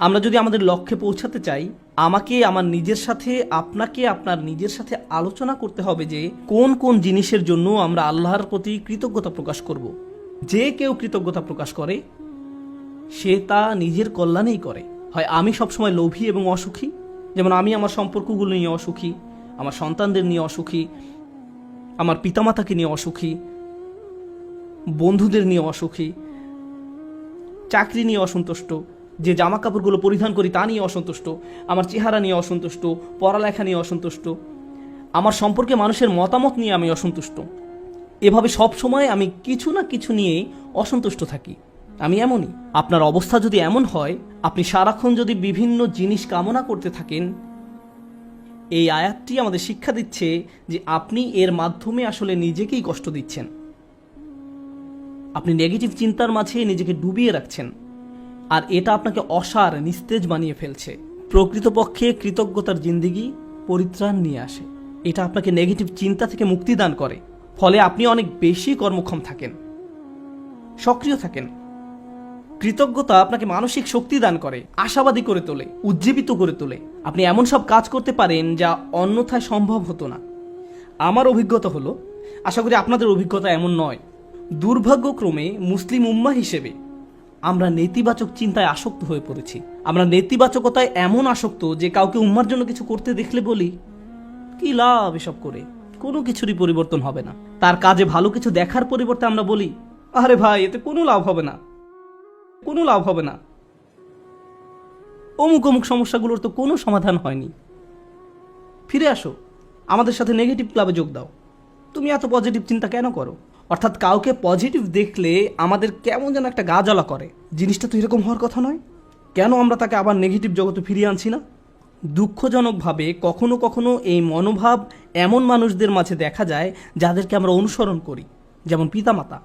আমরা যদি আমাদের লক্ষ্যে পৌঁছাতে চাই, আমাকে আমার নিজের সাথে, আপনাকে আপনার নিজের সাথে আলোচনা করতে হবে যে কোন কোন জিনিসের জন্য আমরা আল্লাহর প্রতি কৃতজ্ঞতা প্রকাশ করব। যে কেউ কৃতজ্ঞতা প্রকাশ করে সে তা নিজের কল্যাণেই করে। হয় আমি সবসময় লোভী এবং অসুখী, যেমন আমি আমার সম্পর্কগুলো নিয়ে অসুখী, আমার সন্তানদের নিয়ে অসুখী, আমার পিতামাতাকে নিয়ে অসুখী, বন্ধুদের নিয়ে অসুখী, চাকরি নিয়ে অসন্তুষ্ট, যে জামা কাপড়গুলো পরিধান করি তা নিয়ে অসন্তুষ্ট, আমার চেহারা নিয়ে অসন্তুষ্ট, পড়ালেখা নিয়ে অসন্তুষ্ট, আমার সম্পর্কে মানুষের মতামত নিয়ে আমি অসন্তুষ্ট। এভাবে সব সময় আমি কিছু না কিছু নিয়ে অসন্তুষ্ট থাকি। আমি এমনই। আপনার অবস্থা যদি এমন হয়, আপনি সারাক্ষণ যদি বিভিন্ন জিনিস কামনা করতে থাকেন, এই আয়াতটি আমাদের শিক্ষা দিচ্ছে যে আপনি এর মাধ্যমে আসলে নিজেকেই কষ্ট দিচ্ছেন। আপনি নেগেটিভ চিন্তার মাঝে নিজেকে ডুবিয়ে রাখছেন, আর এটা আপনাকে অসার, নিস্তেজ বানিয়ে ফেলছে। প্রকৃতপক্ষে কৃতজ্ঞতার জিন্দেগি পরিত্রাণ নিয়ে আসে। এটা আপনাকে নেগেটিভ চিন্তা থেকে মুক্তি দান করে, ফলে আপনি অনেক বেশি কর্মক্ষম থাকেন, সক্রিয় থাকেন। কৃতজ্ঞতা আপনাকে মানসিক শক্তি দান করে, আশাবাদী করে তোলে, উজ্জীবিত করে তোলে। আপনি এমন সব কাজ করতে পারেন যা অন্যথায় সম্ভব হতো না। আমার অভিজ্ঞতা হলো, আশা করি আপনাদের অভিজ্ঞতা এমন নয়, দুর্ভাগ্যক্রমে মুসলিম উম্মাহ হিসেবে আমরা নেতিবাচক চিন্তায় আসক্ত হয়ে পড়েছি। আমরা নেতিবাচকতায় এমন আসক্ত যে কাউকে উম্মার জন্য কিছু করতে দেখলে বলি, কি লাভ এসব করে, কোনো কিছুরই পরিবর্তন হবে না। তার কাজে ভালো কিছু দেখার পরিবর্তে আমরা বলি, আরে ভাই এতে কোনো লাভ হবে না, কোনো লাভ হবে না, অমুক অমুক সমস্যাগুলোর তো কোনো সমাধান হয়নি। ফিরে আসো, আমাদের সাথে নেগেটিভ ক্লাবে যোগ দাও। তুমি এত পজিটিভ চিন্তা কেন করো? অর্থাৎ কাউকে পজিটিভ দেখলে আমাদের কেমন যেন একটা গা জ্বালা করে। জিনিসটা তো এরকম হওয়ার কথা নয়। কেন আমরা তাকে আবার নেগেটিভ জগতে ফিরিয়ে আনছি না? দুঃখজনকভাবে কখনো কখনো এই মনোভাব এমন মানুষদের মাঝে দেখা যায় যাদেরকে আমরা অনুসরণ করি, যেমন পিতামাতা।